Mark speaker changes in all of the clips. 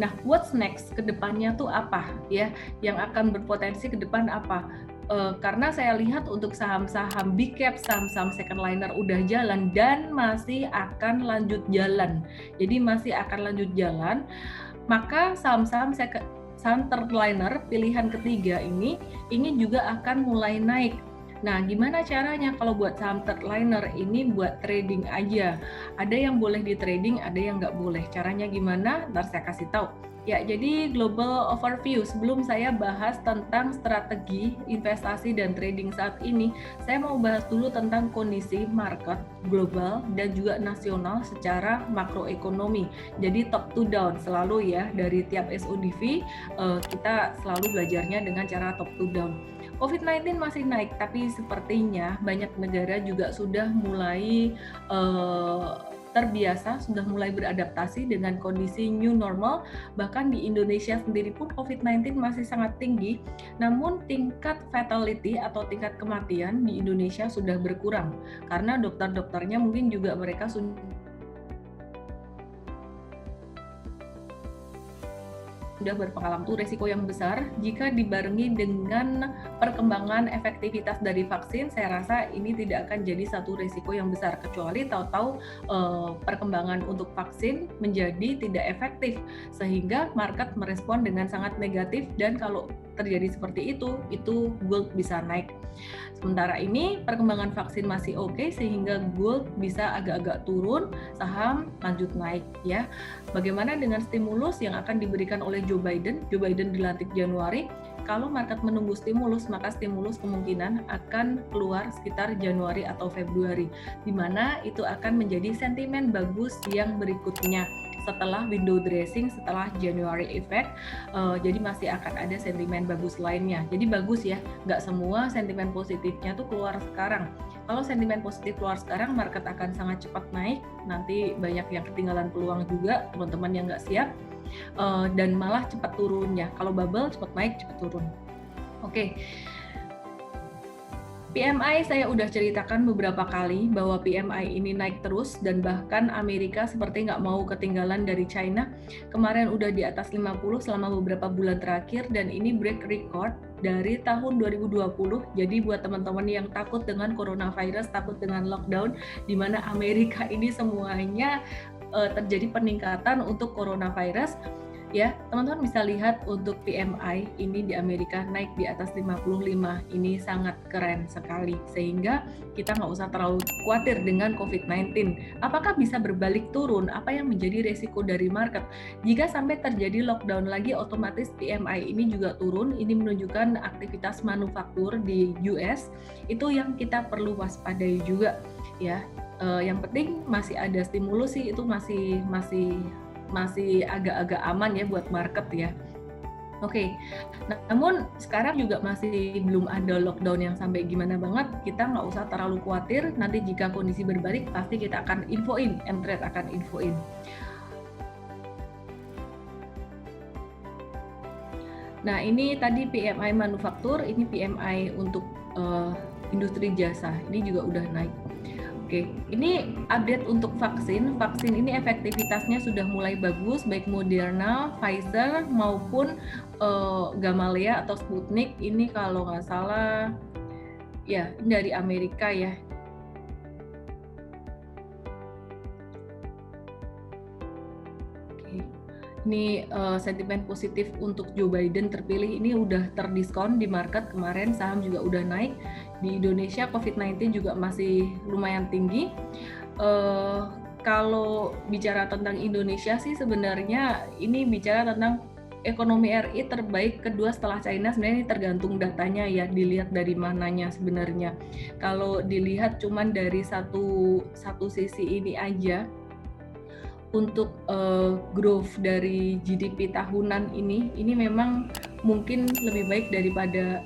Speaker 1: Nah, what's next ke depannya tuh apa ya? Yang akan berpotensi ke depan apa? Karena saya lihat untuk saham-saham big cap, saham-saham second liner udah jalan dan masih akan lanjut jalan. Jadi masih akan lanjut jalan, maka saham-saham third liner pilihan ketiga ini juga akan mulai naik. Nah, gimana caranya kalau buat saham third liner ini buat trading aja? Ada yang boleh di trading, ada yang nggak boleh. Caranya gimana? Ntar saya kasih tahu. Ya, jadi global overview. Sebelum saya bahas tentang strategi investasi dan trading saat ini, saya mau bahas dulu tentang kondisi market global dan juga nasional secara makroekonomi. Jadi top to down selalu ya, dari tiap SODV kita selalu belajarnya dengan cara top to down. COVID-19 masih naik, tapi sepertinya banyak negara juga sudah mulai terbiasa, sudah mulai beradaptasi dengan kondisi new normal. Bahkan di Indonesia sendiri pun COVID-19 masih sangat tinggi, namun tingkat fatality atau tingkat kematian di Indonesia sudah berkurang, karena dokter-dokternya mungkin juga mereka sudah berpengalaman. Itu resiko yang besar jika dibarengi dengan perkembangan efektivitas dari vaksin. Saya rasa ini tidak akan jadi satu resiko yang besar, kecuali tahu-tahu perkembangan untuk vaksin menjadi tidak efektif sehingga market merespon dengan sangat negatif, dan kalau terjadi seperti itu gold bisa naik. Sementara ini perkembangan vaksin masih oke, sehingga gold bisa agak-agak turun, saham lanjut naik ya. Bagaimana dengan stimulus yang akan diberikan oleh Joe Biden? Joe Biden dilantik Januari. Kalau market menunggu stimulus, maka stimulus kemungkinan akan keluar sekitar Januari atau Februari, di mana itu akan menjadi sentimen bagus yang berikutnya setelah window dressing, setelah January effect. Jadi masih akan ada sentimen bagus lainnya. Jadi bagus ya, nggak semua sentimen positifnya tuh keluar sekarang. Kalau sentimen positif keluar sekarang, market akan sangat cepat naik. Nanti banyak yang ketinggalan peluang juga, teman-teman yang nggak siap, dan malah cepat turunnya. Kalau bubble cepat naik, cepat turun. Oke. PMI saya udah ceritakan beberapa kali bahwa PMI ini naik terus, dan bahkan Amerika seperti nggak mau ketinggalan dari China. Kemarin udah di atas 50 selama beberapa bulan terakhir, dan ini break record dari tahun 2020. Jadi buat teman-teman yang takut dengan coronavirus, takut dengan lockdown, di mana Amerika ini semuanya terjadi peningkatan untuk coronavirus, ya, teman-teman bisa lihat untuk PMI ini di Amerika naik di atas 55. Ini sangat keren sekali, sehingga kita nggak usah terlalu khawatir dengan COVID-19. Apakah bisa berbalik turun? Apa yang menjadi resiko dari market? Jika sampai terjadi lockdown lagi, otomatis PMI ini juga turun. Ini menunjukkan aktivitas manufaktur di US, itu yang kita perlu waspadai juga ya. Yang penting masih ada stimulus sih, itu masih agak-agak aman ya buat market ya. Oke, namun sekarang juga masih belum ada lockdown yang sampai gimana banget. Kita nggak usah terlalu khawatir. Nanti jika kondisi berbalik, pasti kita akan infoin, M-Trade akan infoin. Nah, ini tadi PMI manufaktur, ini PMI untuk industri jasa, ini juga udah naik. Oke, ini update untuk vaksin. Vaksin ini efektivitasnya sudah mulai bagus, baik Moderna, Pfizer maupun Gamaleya atau Sputnik. Ini kalau nggak salah, ya dari Amerika ya. Oke, ini sentimen positif untuk Joe Biden terpilih ini udah terdiskon di market kemarin, saham juga udah naik. Di Indonesia COVID-19 juga masih lumayan tinggi. Kalau bicara tentang Indonesia sih sebenarnya ini bicara tentang ekonomi RI terbaik kedua setelah China. Sebenarnya ini tergantung datanya ya, dilihat dari mananya sebenarnya. Kalau dilihat cuman dari satu sisi ini aja, untuk growth dari GDP tahunan ini memang mungkin lebih baik daripada,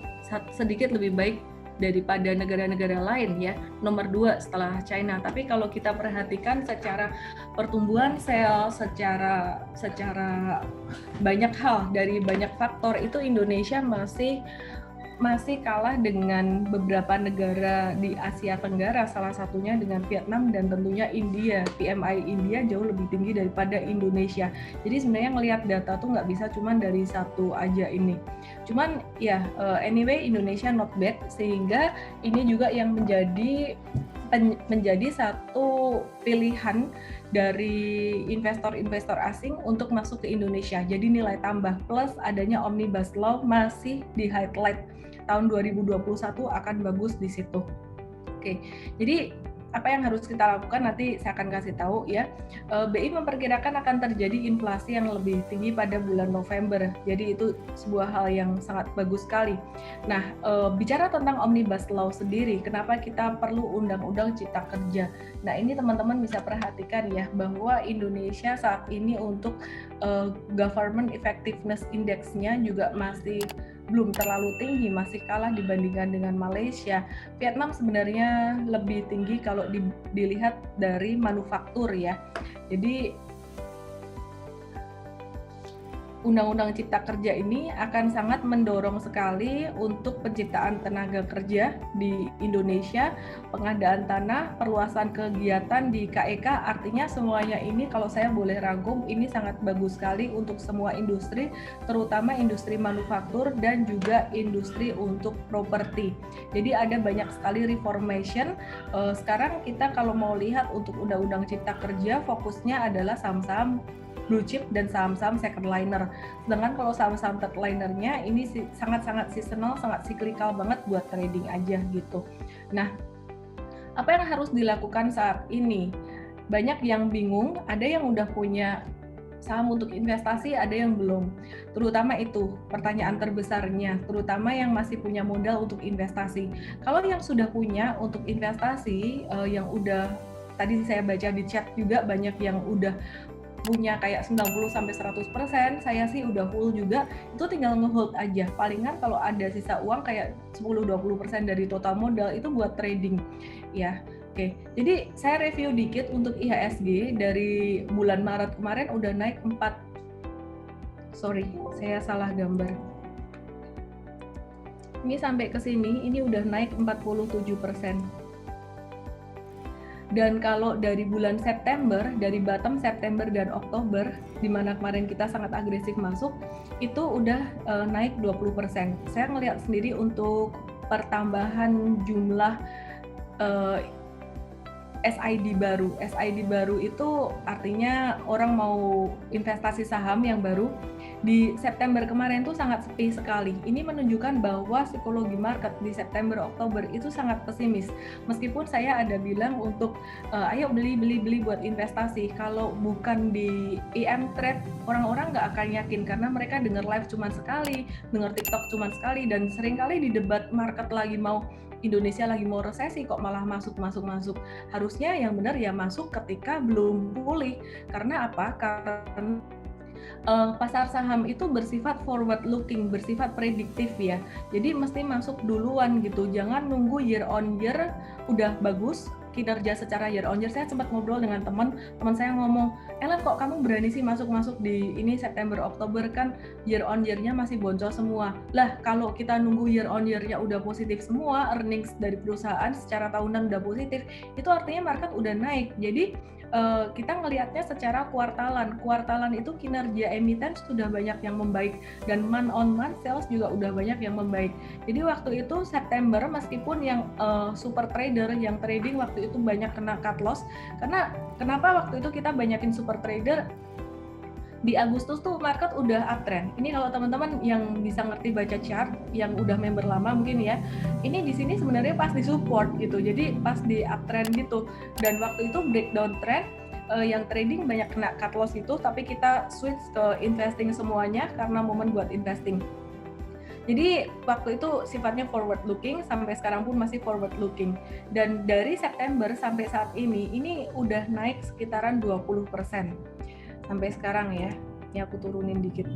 Speaker 1: sedikit lebih baik daripada negara-negara lain ya, nomor 2 setelah China. Tapi kalau kita perhatikan secara pertumbuhan sel, secara banyak hal, dari banyak faktor, itu Indonesia masih masih kalah dengan beberapa negara di Asia Tenggara, salah satunya dengan Vietnam dan tentunya India. PMI India jauh lebih tinggi daripada Indonesia. Jadi sebenarnya ngelihat data tuh nggak bisa cuma dari satu aja ini. Cuman ya anyway Indonesia not bad, sehingga ini juga yang menjadi satu pilihan dari investor-investor asing untuk masuk ke Indonesia. Jadi nilai tambah plus adanya Omnibus Law masih di highlight tahun 2021 akan bagus di situ. Oke, jadi apa yang harus kita lakukan nanti saya akan kasih tahu ya. BI memperkirakan akan terjadi inflasi yang lebih tinggi pada bulan November. Jadi itu sebuah hal yang sangat bagus sekali. Nah, bicara tentang Omnibus Law sendiri, kenapa kita perlu Undang-Undang Cipta Kerja? Nah, ini teman-teman bisa perhatikan ya bahwa Indonesia saat ini untuk Government Effectiveness Index-nya juga masih belum terlalu tinggi, masih kalah dibandingkan dengan Malaysia. Vietnam sebenarnya lebih tinggi kalau dilihat dari manufaktur ya. Jadi Undang-Undang Cipta Kerja ini akan sangat mendorong sekali untuk penciptaan tenaga kerja di Indonesia, pengadaan tanah, perluasan kegiatan di KEK, artinya semuanya ini kalau saya boleh rangkum, ini sangat bagus sekali untuk semua industri, terutama industri manufaktur dan juga industri untuk properti. Jadi ada banyak sekali reformation. Sekarang kita kalau mau lihat untuk Undang-Undang Cipta Kerja, fokusnya adalah saham-saham blue chip dan saham-saham second liner. Sedangkan kalau saham-saham third linernya ini sangat-sangat seasonal, sangat cyclical banget buat trading aja gitu. Nah, apa yang harus dilakukan saat ini? Banyak yang bingung, ada yang udah punya saham untuk investasi, ada yang belum. Terutama itu pertanyaan terbesarnya, terutama yang masih punya modal untuk investasi. Kalau yang sudah punya untuk investasi, yang udah tadi saya baca di chat juga banyak yang udah punya kayak 90-100%, saya sih udah full juga, itu tinggal ngehold aja. Palingan kalau ada sisa uang kayak 10-20% dari total modal itu buat trading ya. Oke, jadi saya review dikit untuk IHSG dari bulan Maret kemarin udah naik saya salah gambar. Ini sampai ke sini, ini udah naik 47%. Dan kalau dari bulan September, dari bottom September dan Oktober, di mana kemarin kita sangat agresif masuk, itu udah naik 20%. Saya ngelihat sendiri untuk pertambahan jumlah SID baru. SID baru itu artinya orang mau investasi saham yang baru. Di September kemarin tuh sangat sepi sekali. Ini menunjukkan bahwa psikologi market di September Oktober itu sangat pesimis. Meskipun saya ada bilang untuk ayo beli buat investasi. Kalau bukan di EM Trade, orang-orang nggak akan yakin karena mereka dengar live cuma sekali, dengar TikTok cuma sekali, dan seringkali di debat market lagi mau Indonesia lagi mau resesi kok malah masuk. Harusnya yang benar ya masuk ketika belum pulih. Karena apa? Karena pasar saham itu bersifat forward looking, bersifat prediktif ya. Jadi mesti masuk duluan gitu. Jangan nunggu year on year udah bagus kinerja secara year on year. Saya sempat ngobrol dengan teman saya ngomong, Ellen kok kamu berani sih masuk di ini September Oktober, kan year on year-nya masih boncos semua. Lah kalau kita nunggu year on year-nya udah positif semua, earnings dari perusahaan secara tahunan udah positif, itu artinya market udah naik. Jadi kita ngelihatnya secara kuartalan itu kinerja emiten sudah banyak yang membaik, dan month on month sales juga udah banyak yang membaik. Jadi waktu itu September meskipun yang super trader yang trading waktu itu banyak kena cut loss, karena kenapa waktu itu kita banyakin super trader, di Agustus tuh market udah uptrend. Ini kalau teman-teman yang bisa ngerti baca chart, yang udah member lama mungkin ya, ini di sini sebenarnya pas di support gitu, jadi pas di uptrend gitu. Dan waktu itu breakdown trend, yang trading banyak kena cut loss itu, tapi kita switch ke investing semuanya karena momen buat investing. Jadi waktu itu sifatnya forward looking, sampai sekarang pun masih forward looking. Dan dari September sampai saat ini udah naik sekitaran 20%. Sampai sekarang ya, ini aku turunin dikit.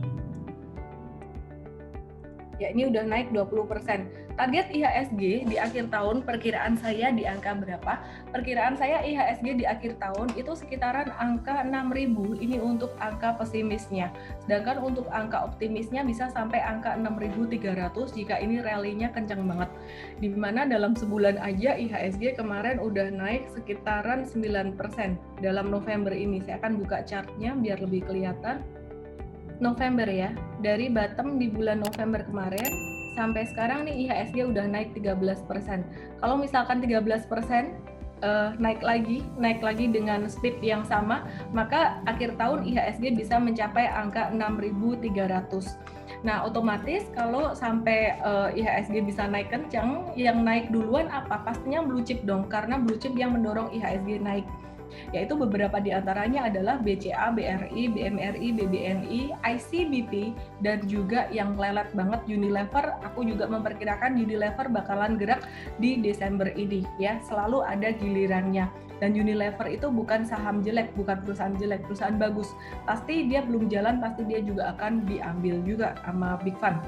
Speaker 1: Ya, ini udah naik 20%. Target IHSG di akhir tahun perkiraan saya di angka berapa? Perkiraan saya IHSG di akhir tahun itu sekitaran angka 6.000. Ini untuk angka pesimisnya. Sedangkan untuk angka optimisnya bisa sampai angka 6.300 jika ini rally-nya kencang banget. Di mana dalam sebulan aja IHSG kemarin udah naik sekitaran 9% dalam November ini. Saya akan buka chartnya biar lebih kelihatan. November ya, dari bottom di bulan November kemarin sampai sekarang nih IHSG udah naik 13%. Kalau misalkan 13% naik lagi dengan speed yang sama, maka akhir tahun IHSG bisa mencapai angka 6.300. Nah, otomatis kalau sampai IHSG bisa naik kencang, yang naik duluan apa? Pastinya blue chip dong, karena blue chip yang mendorong IHSG naik. Yaitu beberapa di antaranya adalah BCA, BRI, BMRI, BBNI, ICBP, dan juga yang lelet banget Unilever. Aku juga memperkirakan Unilever bakalan gerak di Desember ini ya, selalu ada gilirannya. Dan Unilever itu bukan saham jelek, bukan perusahaan jelek, perusahaan bagus. Pasti dia belum jalan, pasti dia juga akan diambil juga sama Big Fund.